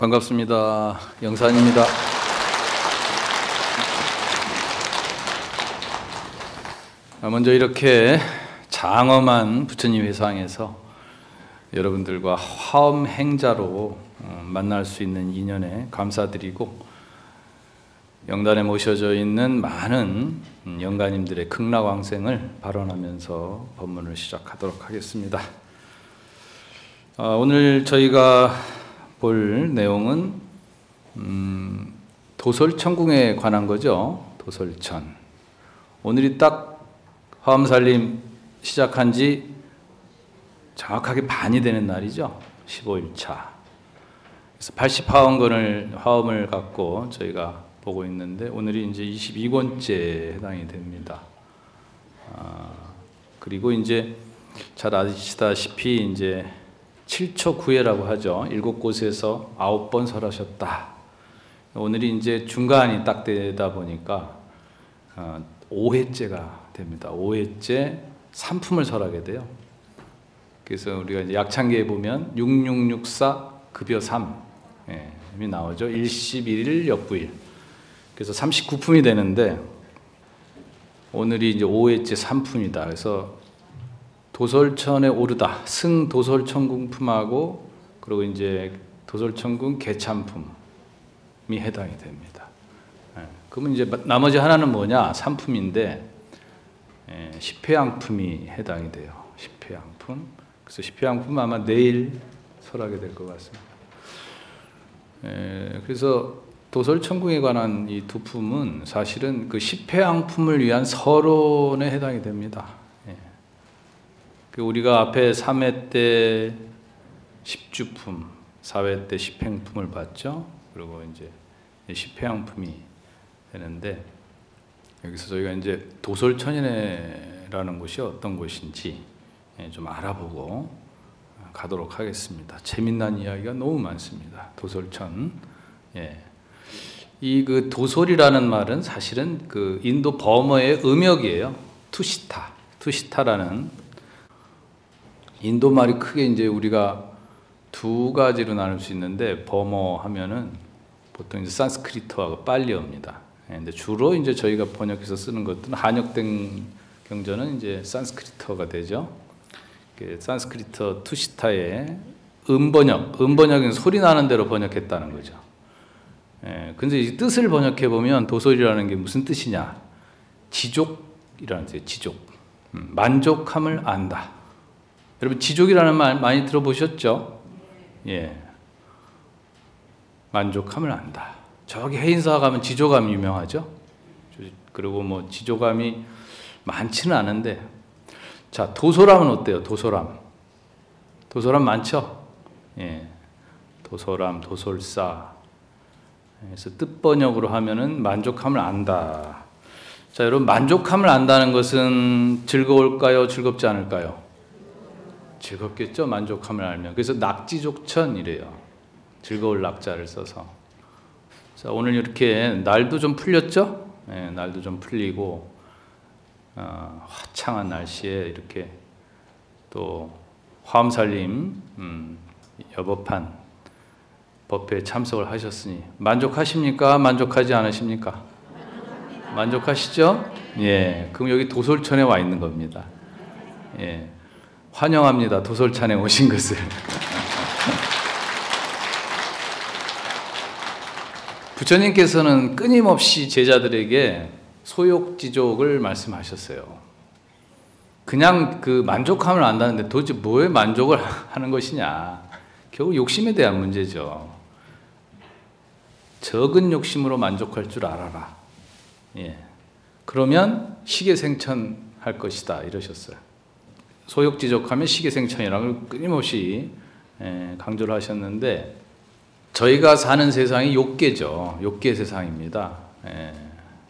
반갑습니다. 영산입니다. 먼저 이렇게 장엄한 부처님 회상에서 여러분들과 화엄 행자로 만날 수 있는 인연에 감사드리고, 영단에 모셔져 있는 많은 영가님들의 극락왕생을 발언하면서 법문을 시작하도록 하겠습니다. 오늘 저희가 볼 내용은 도솔천궁에 관한 거죠. 도솔천. 오늘이 딱 화엄살림 시작한 지 정확하게 반이 되는 날이죠. 15일차. 그래서 80화엄권을 화엄을 갖고 저희가 보고 있는데, 오늘이 이제 22권째 해당이 됩니다. 그리고 이제 잘 아시다시피 이제 7초 9회라고 하죠. 7곳에서 9번 설하셨다. 오늘이 이제 중간이 딱 되다 보니까 5회째가 됩니다. 5회째 3품을 설하게 돼요. 그래서 우리가 이제 약창계에 보면 6664 급여 3이 나오죠. 일십일일 역부일. 그래서 39품이 되는데, 오늘이 이제 5회째 3품이다. 그래서 도솔천에 오르다, 승 도솔천궁품하고 그리고 이제 도솔천궁 개참품이 해당이 됩니다. 그러면 이제 나머지 하나는 뭐냐? 3품인데 10회양품이 해당이 돼요. 10회양품. 그래서 10회양품 아마 내일 설하게 될 것 같습니다. 그래서 도솔천궁에 관한 이 두 품은 사실은 그 10회양품을 위한 서론에 해당이 됩니다. 우리가 앞에 3회 때 10주품, 4회 때 10행품을 봤죠. 그리고 이제 10회양품이 되는데, 여기서 저희가 이제 도솔천이라는 곳이 어떤 곳인지 좀 알아보고 가도록 하겠습니다. 재미난 이야기가 너무 많습니다. 도솔천. 이 그 도솔이라는 말은 사실은 그 인도 버머의 음역이에요. 투시타라는. 인도 말이 크게 이제 우리가 두 가지로 나눌 수 있는데, 버머 하면은 보통 이제 산스크리트하고 빨리어입니다. 근데 주로 이제 저희가 번역해서 쓰는 것들은 한역된 경전은 이제 산스크리트어가 되죠. 산스크리트어 투시타의 음번역은 소리 나는 대로 번역했다는 거죠. 근데 이 뜻을 번역해 보면 도솔이라는 게 무슨 뜻이냐? 지족이라는 뜻이에요. 지족. 만족함을 안다. 여러분, 지족이라는 말 많이 들어보셨죠? 만족함을 안다. 저기 해인사 가면 지조감이 유명하죠? 그리고 뭐 지조감이 많지는 않은데, 자, 도솔함은 어때요? 도솔함 많죠? 도솔함, 도솔사. 그래서 뜻 번역으로 하면은 만족함을 안다. 자, 여러분, 만족함을 안다는 것은 즐거울까요? 즐겁지 않을까요? 즐겁겠죠. 만족함을 알면. 그래서 낙지족천이래요. 즐거울 낙자를 써서. 자, 오늘 이렇게 날도 좀 풀렸죠? 날도 좀 풀리고 화창한 날씨에 이렇게 또 화엄살림 여법한 법회에 참석을 하셨으니 만족하십니까? 만족하지 않으십니까? 만족하시죠? 그럼 여기 도솔천에 와 있는 겁니다. 환영합니다. 도솔천에 오신 것을. 부처님께서는 끊임없이 제자들에게 소욕지족을 말씀하셨어요. 그냥 그 만족함을 안다는데 도대체 뭐에 만족을 하는 것이냐? 결국 욕심에 대한 문제죠. 적은 욕심으로 만족할 줄 알아라. 그러면 시계생천할 것이다. 이러셨어요. 소욕지족하면 시계생천이라는 걸 끊임없이 강조를 하셨는데, 저희가 사는 세상이 욕계죠. 욕계 세상입니다.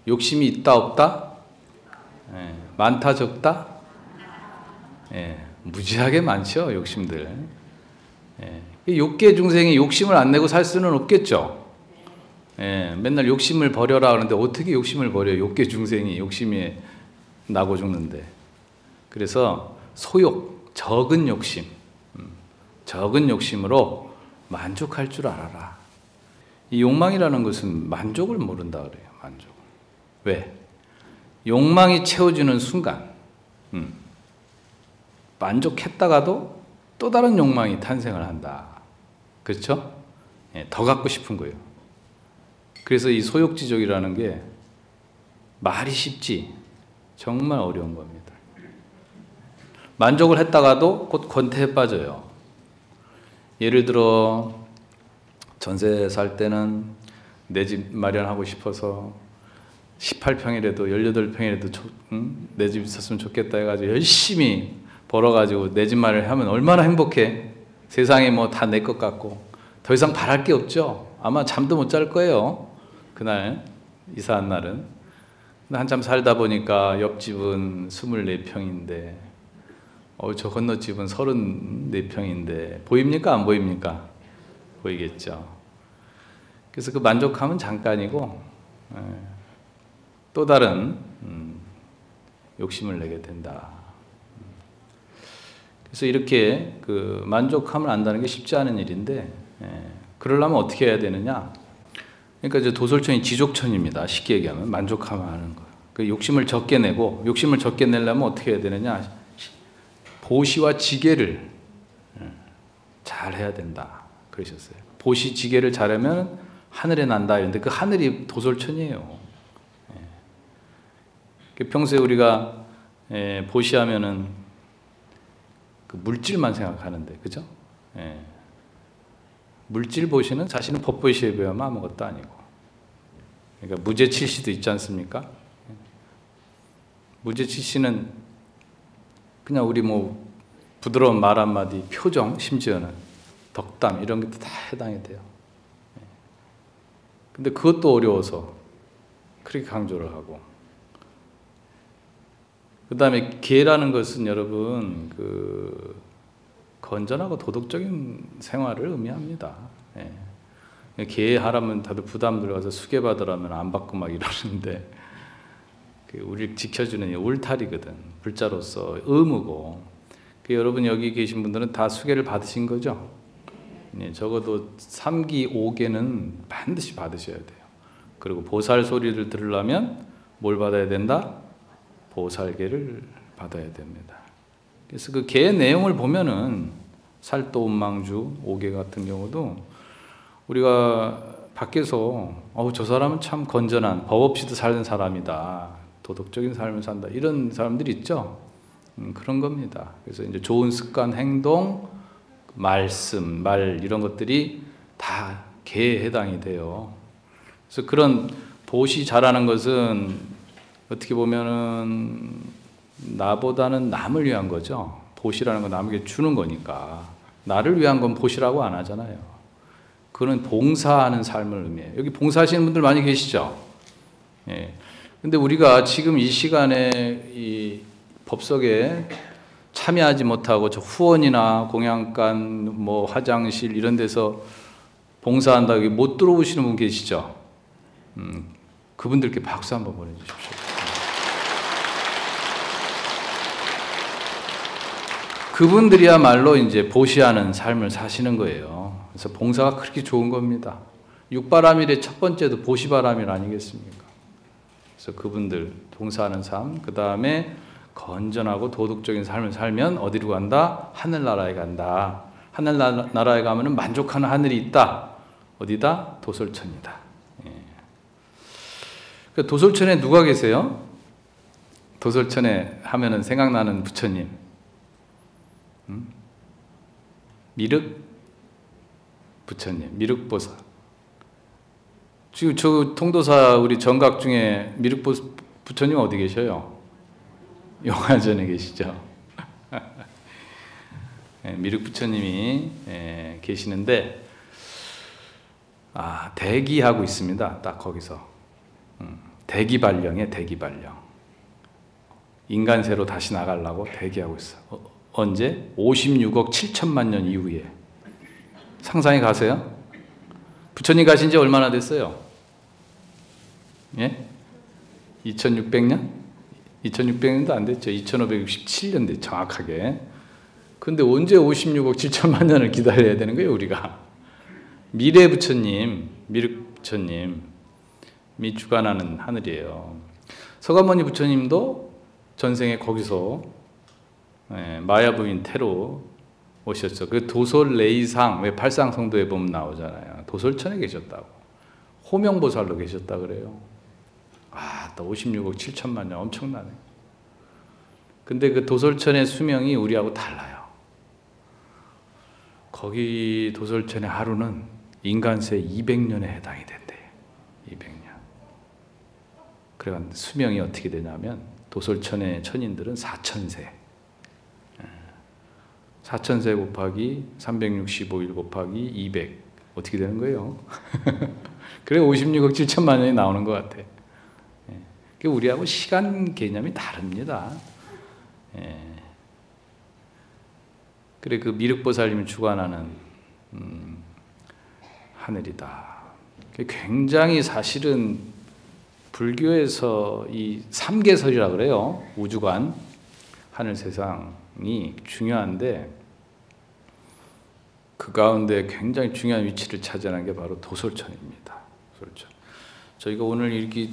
욕심이 있다 없다? 많다 적다? 무지하게 많죠. 욕심들. 욕계 중생이 욕심을 안 내고 살 수는 없겠죠. 맨날 욕심을 버려라 그러는데 어떻게 욕심을 버려요? 욕계 중생이 욕심이 나고 죽는데. 그래서 소욕, 적은 욕심, 적은 욕심으로 만족할 줄 알아라. 이 욕망이라는 것은 만족을 모른다 그래요. 만족. 왜? 욕망이 채워지는 순간 만족했다가도 또 다른 욕망이 탄생을 한다. 그렇죠? 예, 더 갖고 싶은 거예요. 그래서 이 소욕지족이라는 게 말이 쉽지 정말 어려운 겁니다. 만족을 했다가도 곧 권태에 빠져요. 예를 들어 전세 살 때는 내 집 마련하고 싶어서 18평이라도 18평이라도 내 집 있었으면 좋겠다 해가지고 열심히 벌어가지고 내 집 마련하면 얼마나 행복해. 세상에 뭐 다 내 것 같고 더 이상 바랄 게 없죠. 아마 잠도 못 잘 거예요. 그날 이사한 날은. 한참 살다 보니까 옆집은 24평인데 저 건너집은 34평인데 보입니까? 안 보입니까? 보이겠죠. 그래서 그 만족함은 잠깐이고 또 다른 욕심을 내게 된다. 그래서 이렇게 그 만족함을 안다는 게 쉽지 않은 일인데 그러려면 어떻게 해야 되느냐? 그러니까 이제 도솔천이 지족천입니다. 쉽게 얘기하면 만족함을 하는 거. 그 욕심을 적게 내고 욕심을 적게 내려면 어떻게 해야 되느냐? 보시와 지게를 잘 해야 된다. 그러셨어요. 보시 지게를 잘하면 하늘에 난다. 이런데 그 하늘이 도솔천이에요. 평소에 우리가 보시하면은 그 물질만 생각하는데, 그죠? 물질 보시는 사실은 법보시에 비하면 아무것도 아니고, 그러니까 무죄칠시도 있지 않습니까? 무죄칠시는 그냥 우리 뭐 부드러운 말 한마디, 표정, 심지어는 덕담 이런 것도 다 해당이 돼요. 근데 그것도 어려워서 그렇게 강조를 하고, 그 다음에 계라는 것은 여러분 그 건전하고 도덕적인 생활을 의미합니다. 계하라면 다들 부담 들어가서 수계받으라면 안 받고 막 이러는데 우리를 지켜주는 울타리거든. 불자로서 의무고. 여러분 여기 계신 분들은 다 수계를 받으신 거죠? 적어도 3기 5계는 반드시 받으셔야 돼요. 그리고 보살 소리를 들으려면 뭘 받아야 된다? 보살계를 받아야 됩니다. 그래서 그 계의 내용을 보면은 살도 운망주 5계 같은 경우도 우리가 밖에서 저 사람은 참 건전한 법 없이도 사는 사람이다. 도덕적인 삶을 산다. 이런 사람들이 있죠. 그런 겁니다. 그래서 이제 좋은 습관, 행동, 말씀, 말 이런 것들이 다 계에 해당이 돼요. 그래서 그런 보시 잘하는 것은 어떻게 보면은 나보다는 남을 위한 거죠. 보시라는 건 남에게 주는 거니까. 나를 위한 건 보시라고 안 하잖아요. 그건 봉사하는 삶을 의미해요. 여기 봉사하시는 분들 많이 계시죠? 예. 근데 우리가 지금 이 시간에 이 법석에 참여하지 못하고 저 후원이나 공양관, 뭐 화장실 이런 데서 봉사한다고 못 들어오시는 분 계시죠? 그분들께 박수 한번 보내주십시오. 그분들이야말로 이제 보시하는 삶을 사시는 거예요. 그래서 봉사가 그렇게 좋은 겁니다. 육바람일의 첫 번째도 보시바람일 아니겠습니까? 그래서 그분들 봉사하는 삶, 그 다음에 건전하고 도덕적인 삶을 살면 어디로 간다? 하늘나라에 간다. 하늘나라에 가면은 만족하는 하늘이 있다. 어디다? 도솔천이다. 예. 도솔천에 누가 계세요? 도솔천에 하면은 생각나는 부처님. 미륵 부처님, 미륵보살. 지금 저 통도사 우리 정각 중에 미륵 부처님 어디 계셔요? 용화전에 계시죠. 미륵 부처님이 계시는데 대기하고 있습니다. 딱 거기서 대기발령에 대기발령. 인간세로 다시 나가려고 대기하고 있어. 언제? 56억 7천만 년 이후에. 상상해 가세요? 부처님 가신 지 얼마나 됐어요? 예? 2600년? 2600년도 안 됐죠. 2567년 됐죠. 정확하게. 근데 언제 56억 7천만 년을 기다려야 되는 거예요, 우리가? 미래 부처님, 미륵 부처님이 주관하는 하늘이에요. 서가모니 부처님도 전생에 거기서 마야부인 태로 오셨죠. 그 도솔 레이상, 왜 팔상성도에 보면 나오잖아요. 도솔천에 계셨다고. 호명보살로 계셨다 그래요. 또 56억 7천만 년 엄청나네. 근데 그 도솔천의 수명이 우리하고 달라요. 거기 도솔천의 하루는 인간세 200년에 해당이 된대요. 200년. 그래 수명이 어떻게 되냐면 도솔천의 천인들은 4000세. 4000세 곱하기 365일 곱하기 200 어떻게 되는 거예요? 그래 56억 7천만 년이 나오는 것 같아. 우리하고 시간 개념이 다릅니다. 그래 그 미륵보살님이 주관하는 하늘이다. 굉장히 사실은 불교에서 이 삼계설이라 그래요. 우주관, 하늘 세상이 중요한데 그 가운데 굉장히 중요한 위치를 차지하는 게 바로 도솔천입니다. 도솔천. 저희가 오늘 이렇게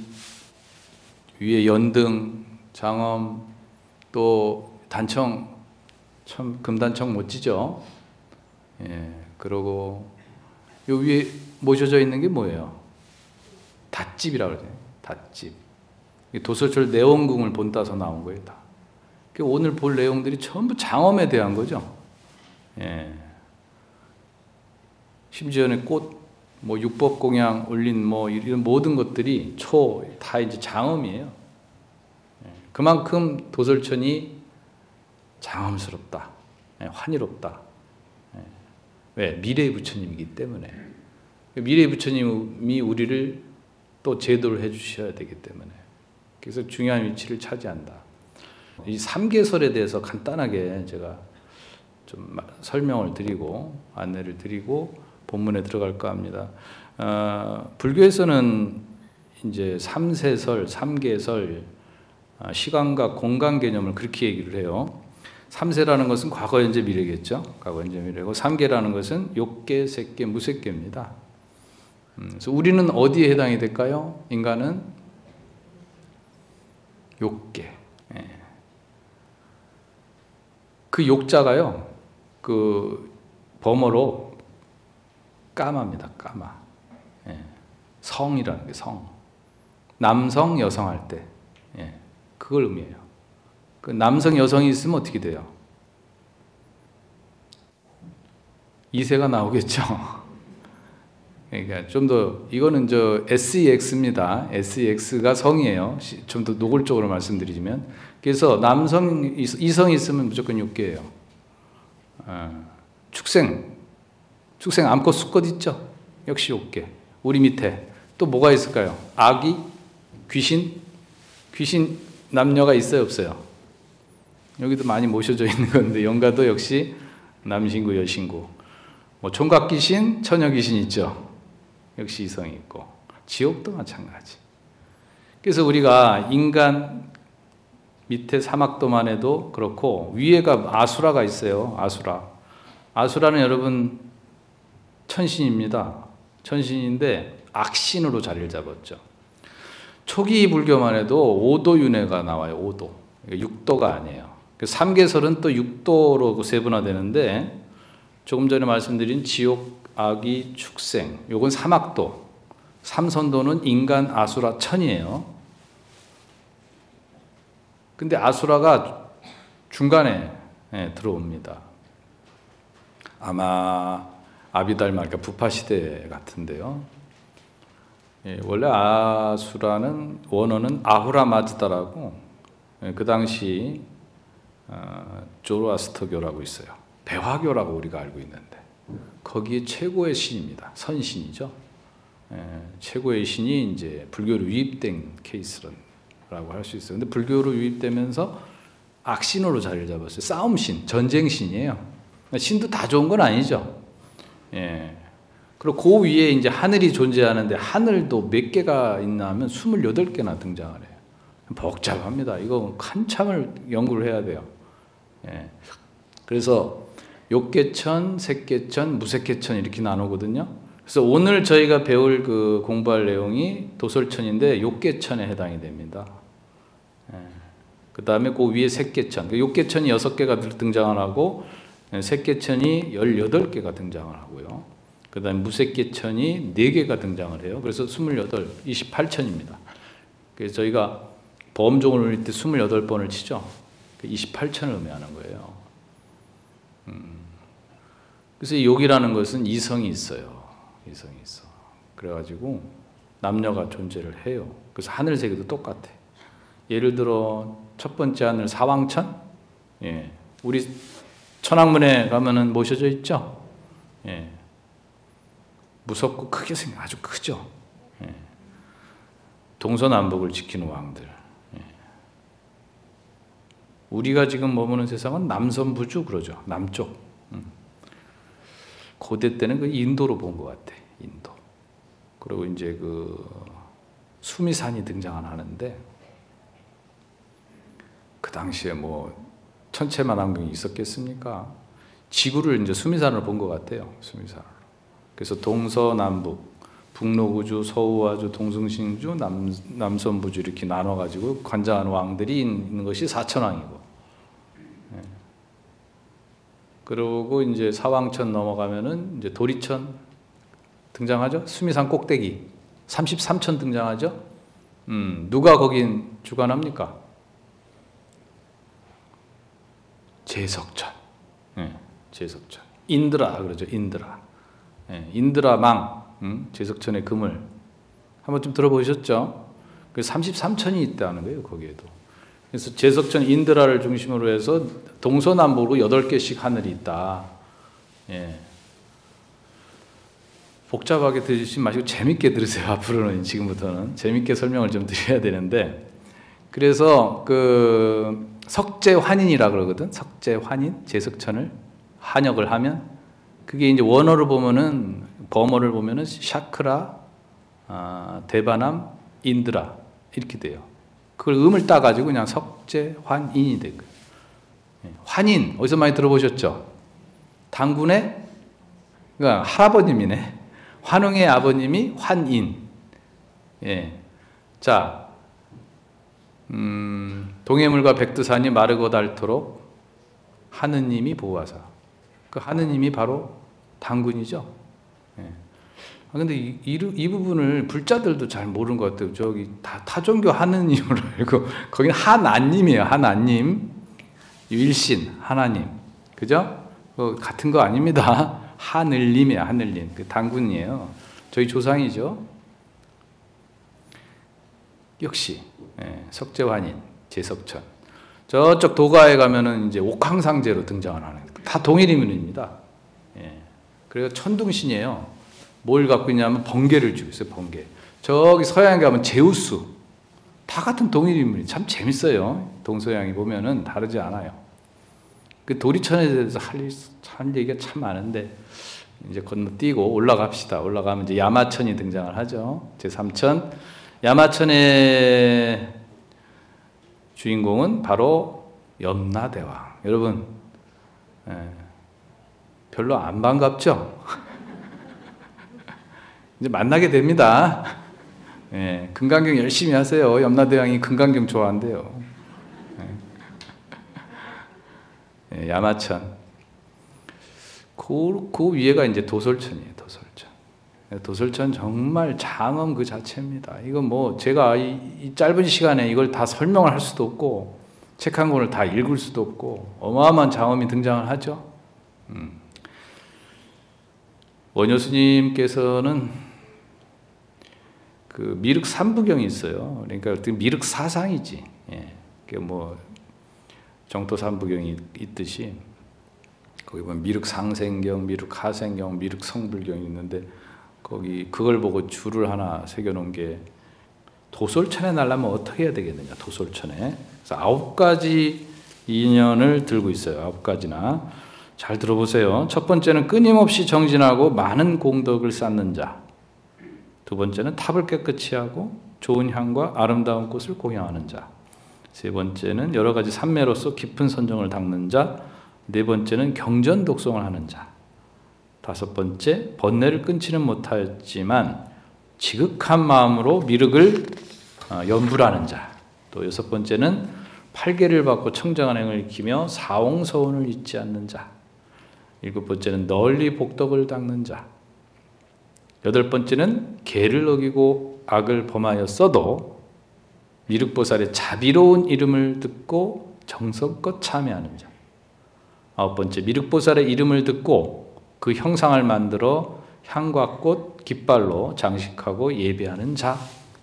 위에 연등, 장엄, 또 단청, 참 금단청 멋지죠? 그러고 요 위에 모셔져 있는 게 뭐예요? 닷집이라고 그러죠. 닷집. 도솔천 내원궁을 본따서 나온 거예요, 다. 오늘 볼 내용들이 전부 장엄에 대한 거죠. 심지어는 꽃, 육법공양 올린 이런 모든 것들이 다 이제 장엄이에요. 그만큼 도솔천이 장엄스럽다, 환희롭다. 왜? 미래의 부처님이기 때문에. 미래의 부처님이 우리를 또 제도를 해주셔야 되기 때문에. 그래서 중요한 위치를 차지한다. 이 삼계설에 대해서 간단하게 제가 좀 설명을 드리고 안내를 드리고 본문에 들어갈까 합니다. 불교에서는 이제 삼세설, 삼계설, 시간과 공간 개념을 그렇게 얘기를 해요. 삼세라는 것은 과거, 현재, 미래겠죠. 과거, 현재, 미래고 삼계라는 것은 욕계, 색계, 무색계입니다. 그래서 우리는 어디에 해당이 될까요? 인간은 욕계. 그 욕자가요, 그 범어로 까마입니다. 까마. 성이라는 게 성. 남성, 여성 할 때. 그걸 의미해요. 그 남성, 여성이 있으면 어떻게 돼요? 이세가 나오겠죠. 그러니까 좀 더, 이거는 SEX입니다. SEX가 성이에요. 좀 더 노골적으로 말씀드리면. 그래서 남성, 이성이 있으면 무조건 육계예요. 축생 암컷 수컷 있죠? 역시 육계. 우리 밑에 또 뭐가 있을까요? 아기, 귀신 남녀가 있어요, 없어요? 여기도 많이 모셔져 있는 건데 영가도 역시 남신구, 여신구. 총각귀신, 처녀귀신 있죠? 역시 이성이 있고 지옥도 마찬가지. 그래서 우리가 인간 밑에 사막도만 해도 그렇고 위에가 아수라가 있어요. 아수라는 여러분 천신입니다. 천신인데 악신으로 자리를 잡았죠. 초기 불교만 해도 오도윤회가 나와요. 오도. 육도가 아니에요. 삼계설은 또 육도로 세분화되는데 조금 전에 말씀드린 지옥, 아기, 축생, 요건 사막도. 삼선도는 인간, 아수라, 천이에요. 근데 아수라가 중간에 들어옵니다. 아마 아비달마, 그러니까 부파시대 같은데요. 원래 아수라는 원어는 아후라마즈다라고 그 당시 조로아스터교라고 있어요. 배화교라고 우리가 알고 있는데 거기에 최고의 신입니다. 선신이죠. 최고의 신이 이제 불교로 유입된 케이스라고 할 수 있어요. 근데 불교로 유입되면서 악신으로 자리를 잡았어요. 싸움신, 전쟁신이에요. 신도 다 좋은 건 아니죠. 그리고 그 위에 이제 하늘이 존재하는데 하늘도 몇 개가 있나 하면 28개나 등장을 해요. 복잡합니다. 이거 한참을 연구를 해야 돼요. 그래서 욕계천, 색계천, 무색계천 이렇게 나누거든요. 그래서 오늘 저희가 배울 그 공부할 내용이 도솔천인데 욕계천에 해당이 됩니다. 그 다음에 그 위에 색계천, 욕계천이 6개가 등장을 하고 색계천이 18개가 등장을 하고요. 그 다음에 무색계천이 4개가 등장을 해요. 그래서 28, 28천입니다. 그래서 저희가 보험종을 올릴 때 28번을 치죠. 28천을 의미하는 거예요. 그래서 이 욕이라는 것은 이성이 있어요. 이성이 있어. 그래가지고 남녀가 존재를 해요. 그래서 하늘 세계도 똑같아. 예를 들어 첫 번째 하늘 사왕천, 예, 우리 천왕문에 가면은 모셔져 있죠. 예, 무섭고 크게 생겨 아주 크죠. 예, 동서남북을 지키는 왕들. 예. 우리가 지금 머무는 세상은 남선부주 그러죠. 남쪽. 고대 때는 그 인도로 본 것 같아. 인도. 그리고 이제 그 수미산이 등장을 하는데 그 당시에 뭐 천체만환경이 있었겠습니까? 지구를 이제 수미산으로 본 것 같아요. 수미산. 그래서 동서남북, 북노구주, 서우화주, 동승신주, 남선부주 이렇게 나눠가지고 관장하는 왕들이 있는 것이 사천왕이고. 예. 그리고 이제 사왕천 넘어가면은 이제 도리천 등장하죠. 수미산 꼭대기 33천 등장하죠. 누가 거긴 주관합니까? 제석천. 예, 제석천. 인드라 그러죠. 인드라. 예, 인드라망. 제석천의 그물. 한번 좀 들어보셨죠? 그 33천이 있다는 거예요. 거기에도. 그래서 제석천 인드라를 중심으로 해서 동서남북으로 8개씩 하늘이 있다. 예. 복잡하게 들으시지 마시고 재밌게 들으세요. 앞으로는 지금부터는 재밌게 설명을 좀 드려야 되는데, 그래서 그 석재환인이라 그러거든. 석재환인, 제석천을 한역을 하면 그게 이제 원어를 보면은 범어를 보면은 샤크라, 대바남, 인드라 이렇게 돼요. 그걸 음을 따가지고 그냥 석재환인이 된 거예요. 환인 어디서 많이 들어보셨죠? 당군의 그러니까 할아버님이네. 환웅의 아버님이 환인. 예. 자, 동해물과 백두산이 마르고 닳도록 하느님이 보호하사. 그 하느님이 바로 당군이죠. 예. 근데 이 부분을 불자들도 잘 모르는 것 같아요. 저기 타종교 하느님으로 알고 거기는 하나님이에요. 하나님, 일신, 하나님, 그죠? 같은 거 아닙니다. 하늘님이야, 하늘님. 그 당군이에요. 저희 조상이죠. 역시 예, 석재환인, 제석천. 저쪽 도가에 가면은 이제 옥황상제로 등장을 하는 다 동일 인물입니다. 예. 그래서 천둥신이에요. 뭘 갖고 있냐면 번개를 쥐고 있어요. 번개. 저기 서양에 가면 제우스. 다 같은 동일 인물이 참 재밌어요. 동서양이 보면은 다르지 않아요. 그 도리천에 대해서 할 얘기가 참 많은데 이제 건너뛰고 올라갑시다. 올라가면 이제 야마천이 등장을 하죠. 제3천. 야마천의 주인공은 바로 염라대왕. 여러분, 별로 안 반갑죠? 이제 만나게 됩니다. 예, 금강경 열심히 하세요. 염라대왕이 금강경 좋아한대요. 예, 야마천. 그 위에가 이제 도솔천이에요. 도솔천. 도솔천 정말 장엄 그 자체입니다. 이거 뭐 제가 이 짧은 시간에 이걸 다 설명을 할 수도 없고 책 한 권을 다 읽을 수도 없고 어마어마한 장엄이 등장을 하죠. 원효 스님께서는 그 미륵 삼부경이 있어요. 그러니까 미륵 사상이지. 예. 뭐 정토 삼부경이 있듯이 거기 보면 미륵 상생경, 미륵 하생경, 미륵 성불경이 있는데 거기 그걸 보고 줄을 하나 새겨놓은 게 도솔천에 날려면 어떻게 해야 되겠느냐. 도솔천에. 그래서 9가지 인연을 들고 있어요. 9가지나. 잘 들어보세요. 첫 번째는 끊임없이 정진하고 많은 공덕을 쌓는 자. 두 번째는 탑을 깨끗이 하고 좋은 향과 아름다운 꽃을 공양하는 자. 세 번째는 여러 가지 산매로서 깊은 선정을 닦는 자. 네 번째는 경전 독송을 하는 자. 다섯 번째, 번뇌를 끊지는 못하였지만 지극한 마음으로 미륵을 연불하는 자. 또 여섯 번째는 팔계를 받고 청정한 행을 익히며 사홍서원을 잊지 않는 자. 일곱 번째는 널리 복덕을 닦는 자. 여덟 번째는 계를 어기고 악을 범하였어도 미륵보살의 자비로운 이름을 듣고 정성껏 참여하는 자. 아홉 번째, 미륵보살의 이름을 듣고 그 형상을 만들어 향과 꽃, 깃발로 장식하고 예배하는 자.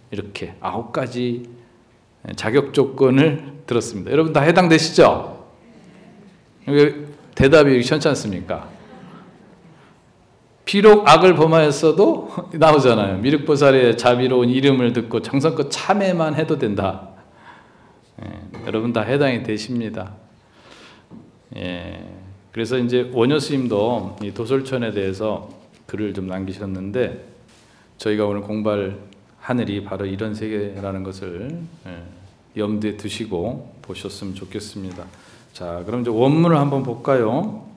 이렇게 9가지 자격 조건을 들었습니다. 여러분 다 해당되시죠? 대답이 시원치 않습니까? 비록 악을 범하였어도 나오잖아요. 미륵보살의 자비로운 이름을 듣고 정성껏 참회만 해도 된다. 여러분 다 해당이 되십니다. 그래서 이제 원효 스님도 이 도솔천에 대해서 글을 좀 남기셨는데, 저희가 오늘 공부할 하늘이 바로 이런 세계라는 것을 염두에 두시고 보셨으면 좋겠습니다. 자, 그럼 이제 원문을 한번 볼까요?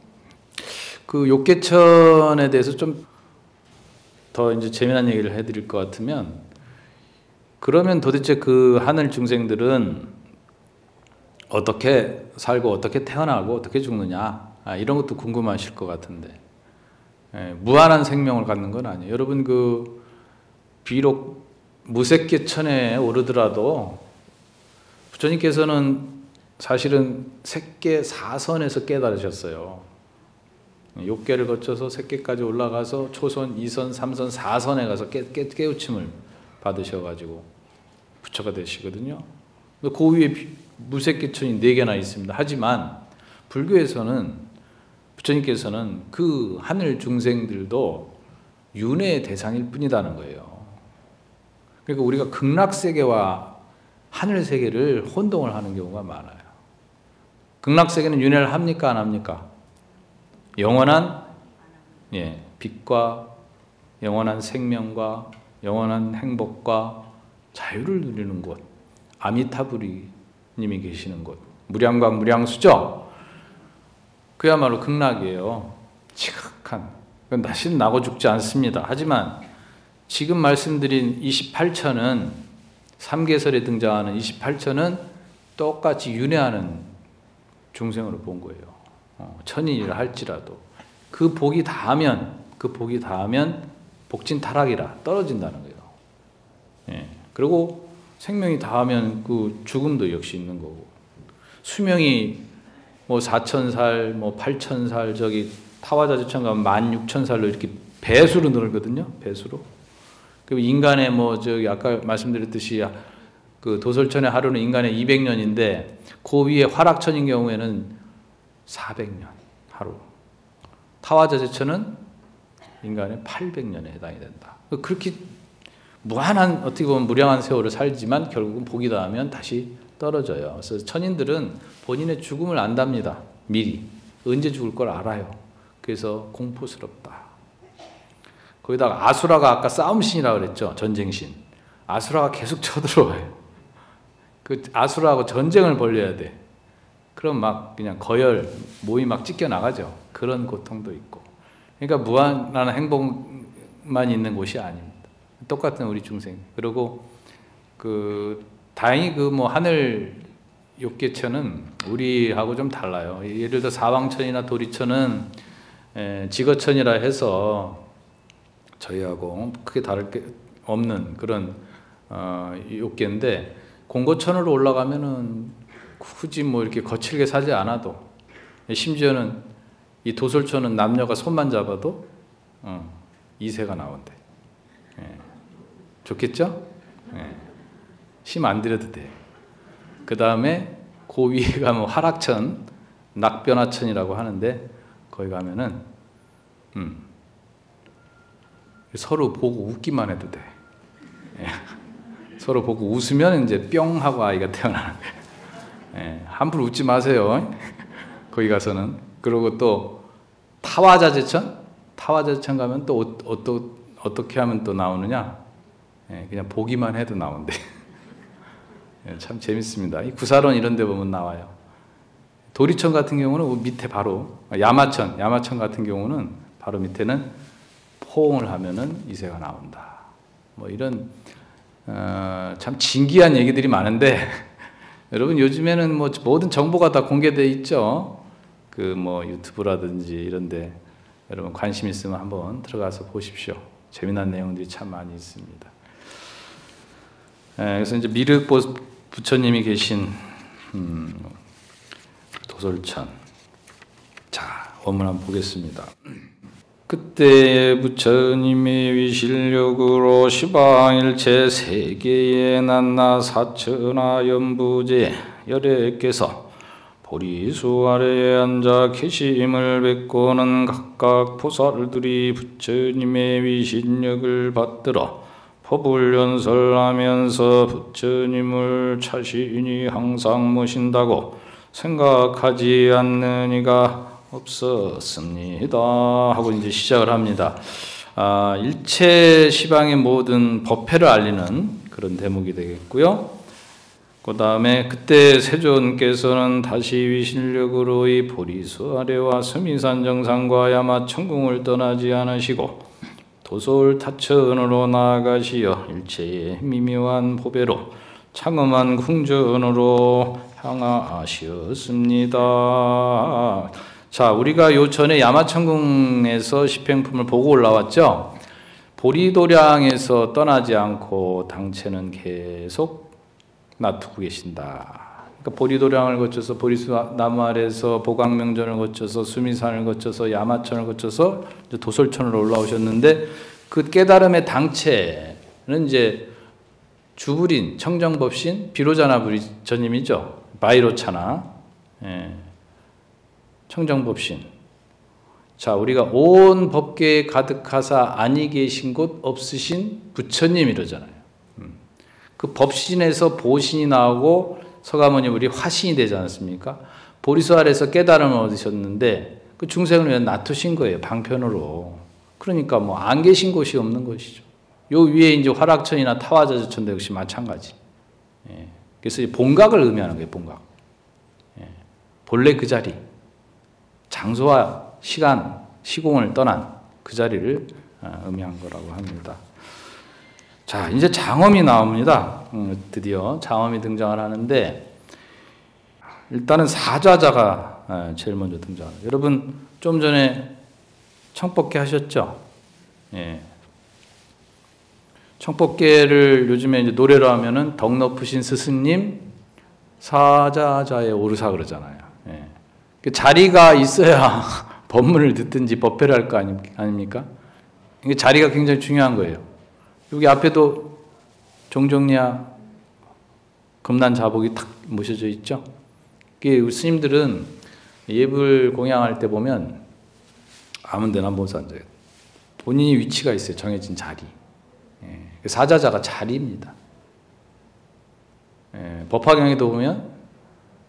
그 욕계천에 대해서 좀 더 이제 재미난 얘기를 해드릴 것 같으면, 그러면 도대체 그 하늘 중생들은 어떻게 살고 어떻게 태어나고 어떻게 죽느냐, 이런 것도 궁금하실 것 같은데, 무한한 생명을 갖는 건 아니에요. 여러분 그 비록 무색계천에 오르더라도 부처님께서는 사실은 색계 사선에서 깨달으셨어요. 욕계를 거쳐서 색계까지 올라가서 초선, 2선, 3선, 4선에 가서 깨우침을 받으셔가지고 부처가 되시거든요. 그 위에 무색계천이 4개나 있습니다. 하지만 불교에서는 부처님께서는 그 하늘 중생들도 윤회의 대상일 뿐이라는 거예요. 그러니까 우리가 극락세계와 하늘세계를 혼동을 하는 경우가 많아요. 극락세계는 윤회를 합니까? 안 합니까? 영원한 빛과 영원한 생명과 영원한 행복과 자유를 누리는 곳, 아미타불이님이 계시는 곳, 무량광 무량수죠? 그야말로 극락이에요. 지극한. 다시는 나고 죽지 않습니다. 하지만 지금 말씀드린 28천은, 3계설에 등장하는 28천은 똑같이 윤회하는 중생으로 본 거예요. 천인이라 할지라도 그 복이 닿으면 복진 타락이라 떨어진다는 거예요. 그리고 생명이 닿으면 그 죽음도 역시 있는 거고, 수명이 뭐 4,000살, 뭐 8,000살, 저기 타와자주천 가면 16,000살로 이렇게 배수로 늘거든요. 배수로. 그리고 인간의 뭐 저기 아까 말씀드렸듯이 그 도솔천의 하루는 인간의 200년인데 그 위에 화락천인 경우에는 400년 하루. 타와자제천은 인간의 800년에 해당이 된다. 그렇게 무한한, 어떻게 보면 무량한 세월을 살지만 결국은 복이 닿으면 다시 떨어져요. 그래서 천인들은 본인의 죽음을 안답니다. 미리. 언제 죽을 걸 알아요. 그래서 공포스럽다. 거기다가 아수라가 아까 싸움신이라고 그랬죠. 전쟁신. 아수라가 계속 쳐들어와요. 그 아수라하고 전쟁을 벌여야 돼. 그럼 막 그냥 거열, 몸이 막 찢겨나가죠. 그런 고통도 있고. 그러니까 무한한 행복만 있는 곳이 아닙니다. 똑같은 우리 중생. 그리고 다행히 그 뭐 하늘 욕계천은 우리하고 좀 달라요. 예를 들어 사왕천이나 도리천은 지거천이라 해서 저희하고 크게 다를 게 없는 그런 욕계인데, 공고천으로 올라가면은 굳이 뭐 이렇게 거칠게 사지 않아도, 심지어는 이 도솔천은 남녀가 손만 잡아도 이세가 나온대. 좋겠죠? 힘 안 들여도 돼. 그 다음에 그 위에 가면 화락천, 낙변화천이라고 하는데, 거기 가면은 서로 보고 웃기만 해도 돼. 서로 보고 웃으면 이제 뿅 하고 아이가 태어나는 거예요. 함부로 웃지 마세요. 거기 가서는. 그리고 또 타와자제천 가면 또 어떻게 하면 또 나오느냐? 그냥 보기만 해도 나온대. 참 재밌습니다. 이 구사론 이런 데 보면 나와요. 도리천 같은 경우는 밑에 바로 야마천 같은 경우는 바로 밑에는 포옹을 하면은 이세가 나온다. 뭐 이런 참 진기한 얘기들이 많은데 여러분 요즘에는 뭐 모든 정보가 다 공개돼 있죠. 그 뭐 유튜브라든지 이런데 여러분 관심 있으면 한번 들어가서 보십시오. 재미난 내용들이 참 많이 있습니다. 그래서 이제 미륵 부처님이 계신 도솔천. 자, 원문 한번 보겠습니다. 그때 부처님의 위실력으로 시방일체 세계에 난나 사천하 연부제 열애께서 보리수 아래에 앉아 계심을 뵙고는 각각 보살들이 부처님의 위신력을 받들어 법을 연설하면서 부처님을 자신이 항상 모신다고 생각하지 않는 이가 없었습니다. 하고 이제 시작을 합니다. 일체 시방의 모든 법회를 알리는 그런 대목이 되겠고요. 그 다음에 그때 세존께서는 다시 위신력으로 이 보리수 아래와 스미산 정상과 야마천궁을 떠나지 않으시고 도솔 타천으로 나아가시어 일체의 미묘한 보배로 창엄한 궁전으로 향하시었습니다. 자, 우리가 요 전에 야마천궁에서 십행품을 보고 올라왔죠. 보리도량에서 떠나지 않고 당체는 계속 놔두고 계신다. 그러니까 보리도량을 거쳐서 보리수 나무 아래에서 보광명전을 거쳐서 수미산을 거쳐서 야마천을 거쳐서 이제 도솔천으로 올라오셨는데 그 깨달음의 당체는 이제 주불인 청정법신 비로자나 부처님이죠. 바이로차나 청정법신. 자, 우리가 온 법계에 가득하사 아니 계신 곳 없으신 부처님 이러잖아요. 그 법신에서 보신이 나오고 서가모니 우리 화신이 되지 않았습니까? 보리수 아래에서 깨달음을 얻으셨는데 그 중생을 왜 놔두신 거예요, 방편으로. 그러니까 뭐 안 계신 곳이 없는 것이죠. 요 위에 이제 화락천이나 타화자주천도 역시 마찬가지. 그래서 본각을 의미하는 거예요, 본각. 본래 그 자리, 장소와 시간, 시공을 떠난 그 자리를 의미한 거라고 합니다. 자, 이제 장엄이 나옵니다. 드디어 장엄이 등장을 하는데 일단은 사좌자가 제일 먼저 등장합니다. 여러분 좀 전에 청법계 하셨죠? 예. 청법계를 요즘에 이제 노래로 하면은 덕 높으신 스승님 사자자의 오르사 그러잖아요. 예. 그 자리가 있어야 법문을 듣든지 법회를 할 거 아닙니까? 이게 자리가 굉장히 중요한 거예요. 여기 앞에도 종정리야 금난자복이 탁 모셔져 있죠. 이게 스님들은 예불 공양할 때 보면 아무 데나 못 앉아요. 본인이 위치가 있어요. 정해진 자리. 사자자가 자리입니다. 법화경에도 보면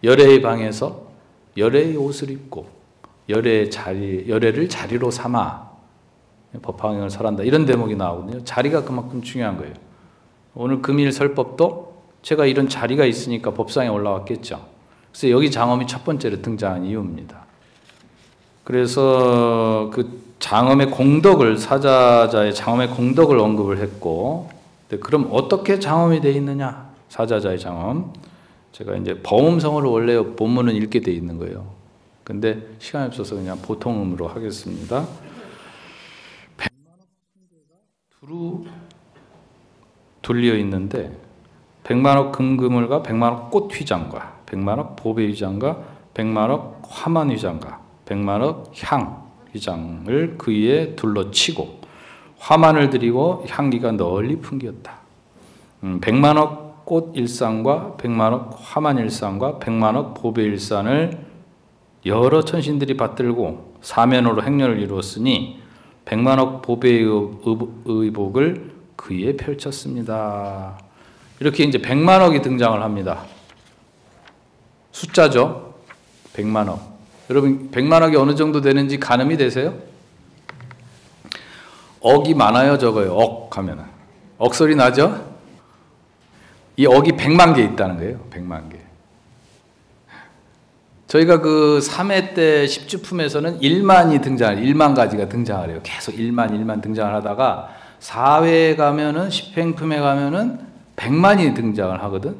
열애의 방에서 열애의 옷을 입고 열애를 자리로 삼아 법화경을 설한다. 이런 대목이 나오거든요. 자리가 그만큼 중요한 거예요. 오늘 금일 설법도 제가 이런 자리가 있으니까 법상에 올라왔겠죠. 그래서 여기 장엄이 첫 번째로 등장한 이유입니다. 그래서 그 장엄의 공덕을 사자자의 장엄의 공덕을 언급을 했고, 그럼 어떻게 장엄이 되어 있느냐? 사자자의 장엄. 제가 이제 범음성으로 원래 본문은 읽게 되어 있는 거예요. 근데 시간이 없어서 그냥 보통음으로 하겠습니다. 두루 둘려 있는데 100만억 금금을과 100만억 꽃휘장과 100만억 보배휘장과 100만억 화만휘장과 100만억 향휘장을 그 위에 둘러치고 화만을 드리고 향기가 널리 풍기었다. 100만억 꽃일산과 100만억 화만일산과 100만억 보배일산을 여러 천신들이 받들고 사면으로 행렬을 이루었으니 100만억 보배의 의복을 그 위에 펼쳤습니다. 이렇게 이제 100만억이 등장을 합니다. 숫자죠. 100만억. 여러분 100만억이 어느 정도 되는지 가늠이 되세요? 억이 많아요, 적어요? 억 하면은. 억 소리 나죠? 이 억이 100만 개 있다는 거예요. 100만 개. 저희가 그 3회 때 10주품에서는 1만 가지가 등장을 해요. 계속 1만 등장을 하다가 4회 가면은 10행품에 가면은 100만이 등장을 하거든.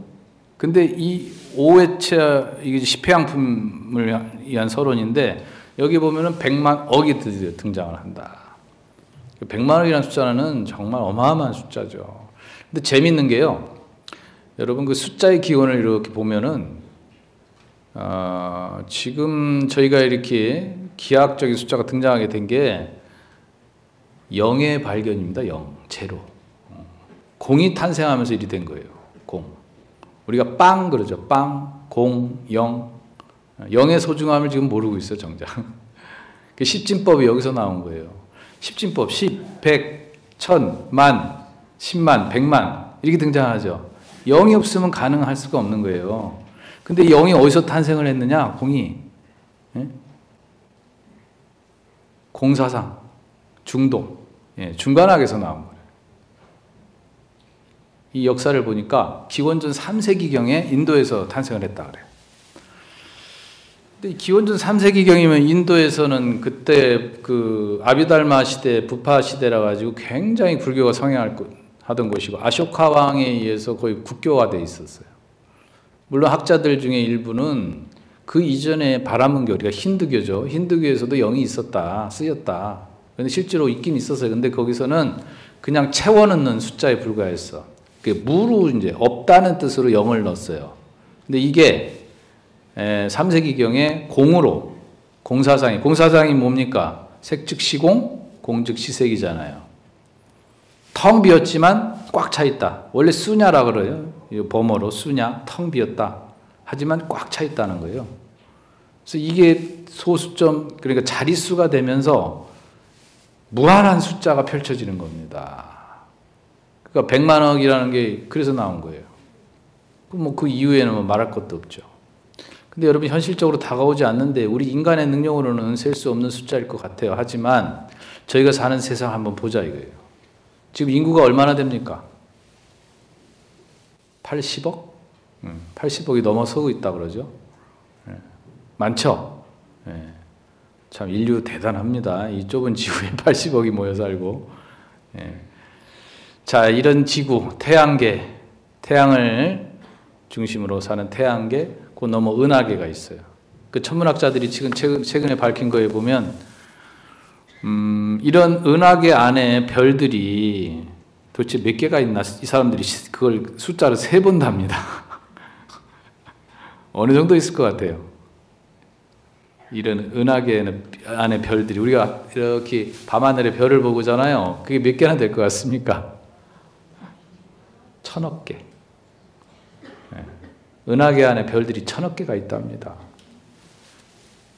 근데 이 5회차 이게 10회양품을 위한 서론인데 여기 보면은 100만억이 드디어 등장을 한다. 100만억이라는 숫자는 정말 어마어마한 숫자죠. 근데 재밌는 게요. 여러분 그 숫자의 기원을 이렇게 보면은 지금 저희가 이렇게 기하학적인 숫자가 등장하게 된 게 0의 발견입니다. 0, 제로. 공이 탄생하면서 일이 된 거예요. 공. 우리가 빵 그러죠. 빵, 공, 0. 0의 소중함을 지금 모르고 있어요. 정작. 그 십진법이 여기서 나온 거예요. 십진법 10, 100, 1000, 만, 10만, 100만 이렇게 등장하죠. 0이 없으면 가능할 수가 없는 거예요. 근데 0이 어디서 탄생을 했느냐? 공이. 예? 공사상, 중동, 예, 중간학에서 나온 거예요. 이 역사를 보니까 기원전 3세기경에 인도에서 탄생을 했다 그래요. 근데 기원전 3세기경이면 인도에서는 그때 그 아비달마 시대, 부파 시대라 가지고 굉장히 불교가 성행하던 곳이고 아쇼카 왕에 의해서 거의 국교화돼 있었어요. 물론 학자들 중에 일부는 그 이전에 바라문교, 우리가 힌두교죠. 힌두교에서도 0이 있었다, 쓰였다. 근데 실제로 있긴 있었어요. 근데 거기서는 그냥 채워 넣는 숫자에 불과했어. 무로 이제 없다는 뜻으로 0을 넣었어요. 근데 이게 3세기경에 공으로 공사상이 뭡니까? 색즉 시공, 공즉 시색이잖아요. 텅 비었지만 꽉 차 있다. 원래 수냐라 그래요. 범어로 수냐, 텅 비었다. 하지만 꽉 차 있다는 거예요. 그래서 이게 소수점, 그러니까 자릿수가 되면서 무한한 숫자가 펼쳐지는 겁니다. 그러니까 100만억이라는 게 그래서 나온 거예요. 뭐 그 이후에는 뭐 말할 것도 없죠. 근데 여러분 현실적으로 다가오지 않는데 우리 인간의 능력으로는 셀 수 없는 숫자일 것 같아요. 하지만 저희가 사는 세상 한번 보자 이거예요. 지금 인구가 얼마나 됩니까? 80억? 80억이 넘어서고 있다 그러죠. 많죠? 참 인류 대단합니다. 이 좁은 지구에 80억이 모여 살고. 자, 이런 지구, 태양계, 태양을 중심으로 사는 태양계, 그 너머 은하계가 있어요. 그 천문학자들이 최근에 밝힌 거에 보면 이런 은하계 안에 별들이 도대체 몇 개가 있나 이 사람들이 그걸 숫자를 세본답니다. 어느 정도 있을 것 같아요. 이런 은하계 안에 별들이 우리가 이렇게 밤하늘에 별을 보고 잖아요. 그게 몇 개나 될 것 같습니까? 1000억 개. 은하계 안에 별들이 1000억 개가 있답니다.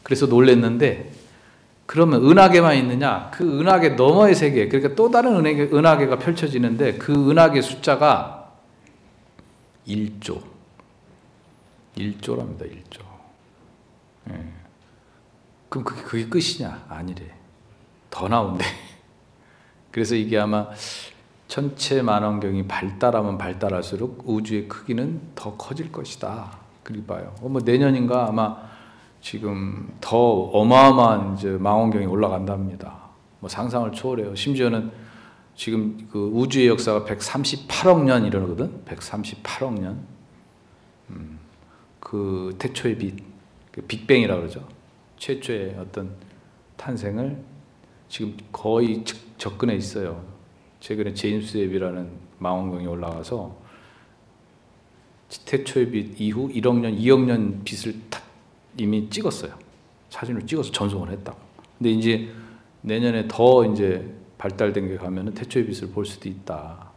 그래서 놀랐는데 그러면 은하계만 있느냐? 그 은하계 너머의 세계, 그러니까 또 다른 은하계가 펼쳐지는데 그 은하계 숫자가 1조. 1조랍니다. 1조. 그럼 그게 끝이냐? 아니래. 더 나온대. 그래서 이게 아마 천체 만원경이 발달하면 발달할수록 우주의 크기는 더 커질 것이다. 그리 봐요. 뭐 내년인가 아마 지금 더 어마어마한 이제 망원경이 올라간답니다. 뭐 상상을 초월해요. 심지어는 지금 그 우주의 역사가 138억 년 이러거든. 138억 년. 그 태초의 빛, 그 빅뱅이라고 그러죠. 최초의 어떤 탄생을 지금 거의 접근해 있어요. 최근에 제임스 웹이라는 망원경이 올라가서 태초의 빛 이후 1억 년, 2억 년 빛을 이미 찍었어요. 사진을 찍어서 전송을 했다고. 근데 이제 내년에 더 이제 발달된 게 가면은 태초의 빛을 볼 수도 있다.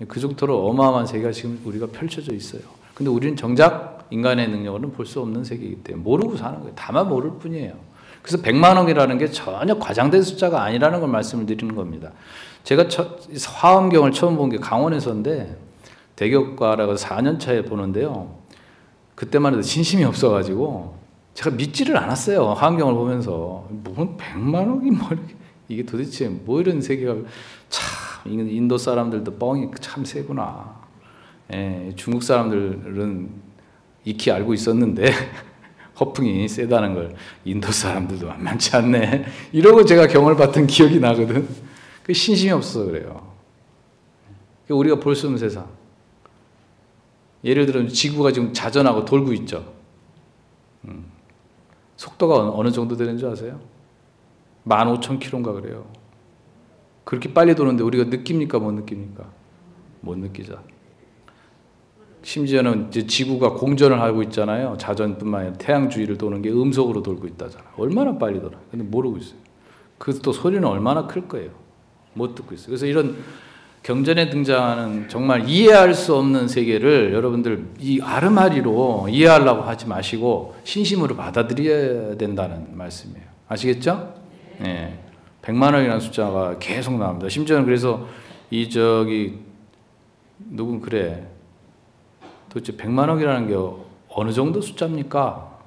그 정도로 어마어마한 세계가 지금 우리가 펼쳐져 있어요. 근데 우리는 정작 인간의 능력으로는 볼 수 없는 세계이기 때문에 모르고 사는 거예요. 다만 모를 뿐이에요. 그래서 100만억이라는 게 전혀 과장된 숫자가 아니라는 걸 말씀을 드리는 겁니다. 제가 화엄경을 처음 본 게 강원에서인데 대격과라고 4년 차에 보는데요. 그때만 해도 신심이 없어가지고 제가 믿지를 않았어요. 화엄경을 보면서. 뭐 100만억이 뭐 이게 도대체 뭐 이런 세계가 참 인도 사람들도 뻥이 참 세구나. 중국 사람들은 익히 알고 있었는데 허풍이 세다는 걸 인도 사람들도 만만치 않네. 이러고 제가 경을 받던 기억이 나거든. 그 신심이 없어서 그래요. 우리가 볼 수 없는 세상. 예를 들어 지구가 지금 자전하고 돌고 있죠. 속도가 어느 정도 되는 줄 아세요? 15,000km인가 그래요. 그렇게 빨리 도는데 우리가 느낍니까? 못 느낍니까? 못 느끼죠. 심지어는 이제 지구가 공전을 하고 있잖아요. 자전뿐만 아니라 태양 주위를 도는 게 음속으로 돌고 있다잖아요. 얼마나 빨리 돌아요. 근데 모르고 있어요. 그 또 소리는 얼마나 클 거예요. 못 듣고 있어요. 그래서 이런 경전에 등장하는 정말 이해할 수 없는 세계를 여러분들 이 아르마리로 이해하려고 하지 마시고 신심으로 받아들여야 된다는 말씀이에요. 아시겠죠? 네. 100만 원이라는 숫자가 계속 나옵니다. 심지어는 그래서 누군 그래. 도대체 100만억이라는 게 어느 정도 숫자입니까?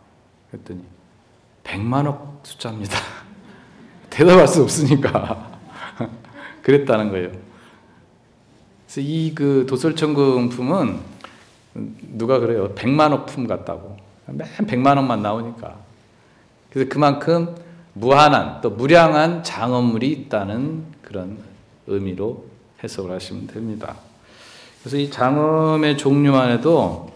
그랬더니 100만억 숫자입니다. 대답할 수 없으니까 그랬다는 거예요. 그래서 이 도설천궁품은 누가 그래요? 100만억 품 같다고. 맨 100만억만 나오니까. 그래서 그만큼 무한한 또 무량한 장엄물이 있다는 그런 의미로 해석을 하시면 됩니다. 그래서 이 장엄의 종류만 해도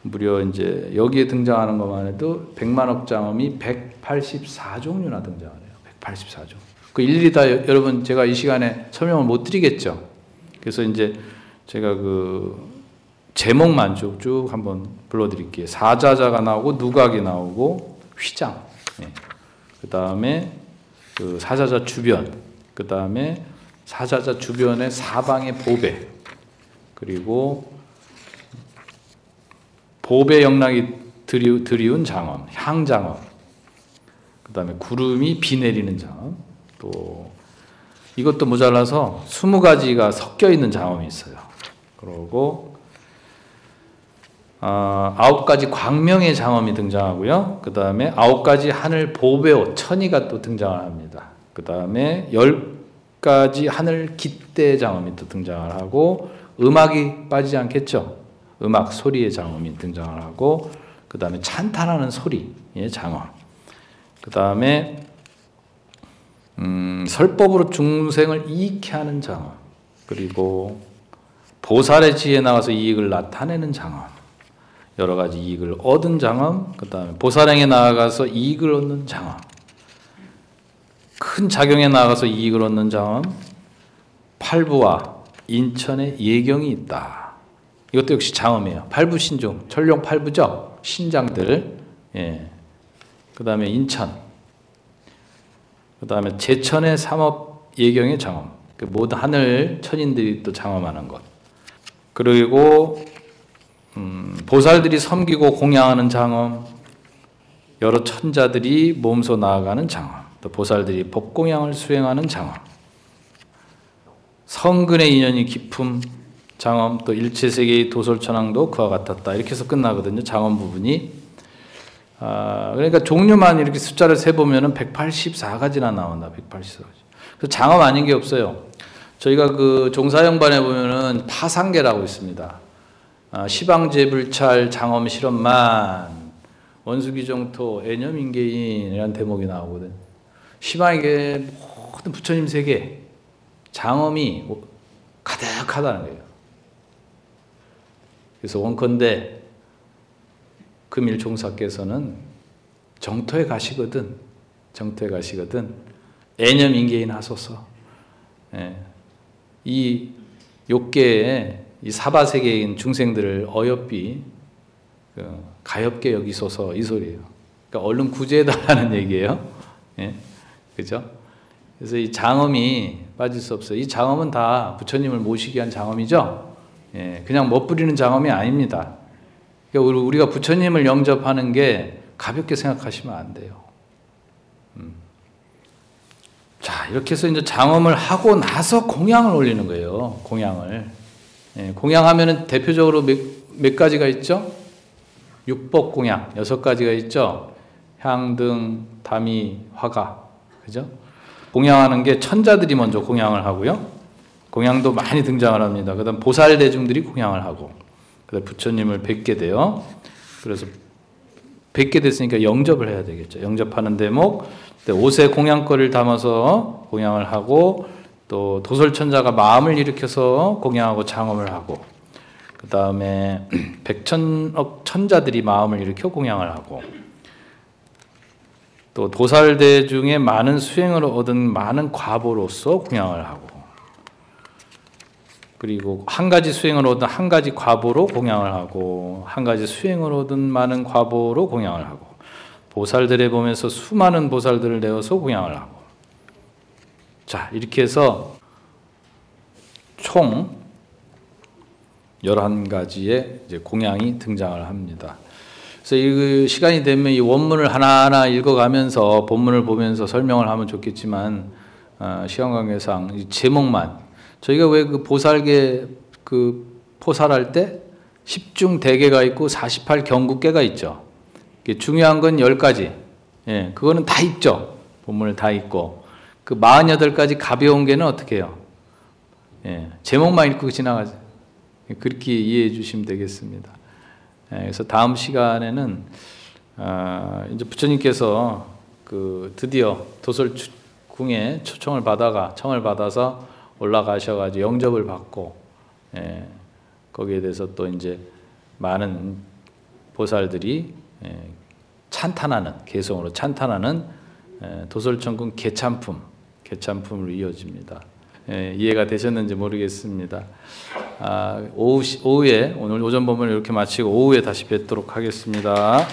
무려 이제 여기에 등장하는 것만 해도 100만억 장엄이 184종류나 등장해요. 184종. 그 일일이 다 여러분 제가 이 시간에 설명을 못 드리겠죠. 그래서 이제 제가 제목만 쭉 한번 불러드릴게요. 사자자가 나오고 누각이 나오고 휘장. 예. 그 다음에 사자자 주변. 그 다음에 사자자 주변의 사방의 보배. 그리고 보배 영락이 드리운 장엄, 향장엄. 그 다음에 구름이 비 내리는 장엄. 또 이것도 모자라서 20가지가 섞여 있는 장엄이 있어요. 그리고 9가지 광명의 장엄이 등장하고요. 그 다음에 9가지 하늘 보배옷, 천이가 또 등장을 합니다. 그 다음에 10가지 하늘 깃대 장엄이 또 등장을 하고 음악이 빠지지 않겠죠. 음악 소리의 장엄이 등장을 하고 그 다음에 찬탄하는 소리의 장엄. 그 다음에 설법으로 중생을 이익케 하는 장엄. 그리고 보살의 지혜에 나가서 이익을 나타내는 장엄. 여러 가지 이익을 얻은 장엄. 그 다음에 보살행에 나아가서 이익을 얻는 장엄. 큰 작용에 나아가서 이익을 얻는 장엄. 팔부와 인천에 예경이 있다. 이것도 역시 장엄이에요. 팔부신중, 천룡 팔부죠. 신장들. 예. 그 다음에 인천. 그 다음에 제천의 삼업 예경의 장엄. 모든 하늘 천인들이 또 장엄하는 것. 그리고 보살들이 섬기고 공양하는 장엄. 여러 천자들이 몸소 나아가는 장엄. 또 보살들이 법공양을 수행하는 장엄. 성근의 인연이 깊음 장엄. 또 일체세계의 도솔천왕도 그와 같았다. 이렇게 해서 끝나거든요. 장엄 부분이. 그러니까 종류만 이렇게 숫자를 세보면 184가지나 나온다. 184가지. 그래서 장엄 아닌 게 없어요. 저희가 종사형반에 보면은 파상계라고 있습니다. 시방제불찰 장엄 실험만 원수기정토 애념인계인이라는 대목이 나오거든. 시방에게 모든 부처님 세계 장엄이 가득하다는 거예요. 그래서 원컨대 금일 종사께서는 정토에 가시거든 애념인계인 하소서. 예. 이 욕계에 이 사바세계인 중생들을 어여삐 가엾게 여기소서 이 소리예요. 그러니까 얼른 구제해달라는 얘기예요. 예. 그죠? 그래서 이 장엄이 빠질 수 없어요. 이 장엄은 다 부처님을 모시기 위한 장엄이죠. 예. 그냥 멋부리는 장엄이 아닙니다. 그러니까 우리가 부처님을 영접하는 게 가볍게 생각하시면 안 돼요. 자, 이렇게 해서 이제 장엄을 하고 나서 공양을 올리는 거예요. 공양을. 예, 공양하면은 대표적으로 몇 가지가 있죠? 육복 공양 6가지가 있죠. 향등, 담이, 화가. 그죠? 공양하는 게 천자들이 먼저 공양을 하고요. 공양도 많이 등장을 합니다. 그다음 보살 대중들이 공양을 하고, 그다음 부처님을 뵙게 돼요. 그래서 뵙게 됐으니까 영접을 해야 되겠죠. 영접하는 대목, 옷에 공양거리를 담아서 공양을 하고, 또 도솔천자가 마음을 일으켜서 공양하고 장엄을 하고, 그 다음에 백천억 천자들이 마음을 일으켜 공양을 하고, 또 도살대 중에 많은 수행을 얻은 많은 과보로서 공양을 하고, 그리고 한 가지 수행을 얻은 한 가지 과보로 공양을 하고, 한 가지 수행을 얻은 많은 과보로 공양을 하고, 보살들에 보면서 수많은 보살들을 내어서 공양을 하고. 자, 이렇게 해서 총 11가지의 이제 공양이 등장을 합니다. 그래서 이 시간이 되면 이 원문을 하나하나 읽어가면서 본문을 보면서 설명을 하면 좋겠지만, 시간 관계상 이 제목만, 저희가 왜 그 보살계 그 포살할 때 10중 대계가 있고 48경구계가 있죠. 중요한 건 10가지. 예, 그거는 다 있죠. 본문을 다 있고. 그 48가지 가벼운 게는 어떻게 해요? 예, 제목만 읽고 지나가죠. 그렇게 이해해 주시면 되겠습니다. 예, 그래서 다음 시간에는 이제 부처님께서 그 드디어 도솔궁에 청을 받아서 올라가셔가지고 영접을 받고, 예, 거기에 대해서 또 이제 많은 보살들이 찬탄하는, 개성으로 찬탄하는 도솔천궁 개찬품으로 이어집니다. 이해가 되셨는지 모르겠습니다. 오후에 오늘 오전 본문을 이렇게 마치고 오후에 다시 뵙도록 하겠습니다.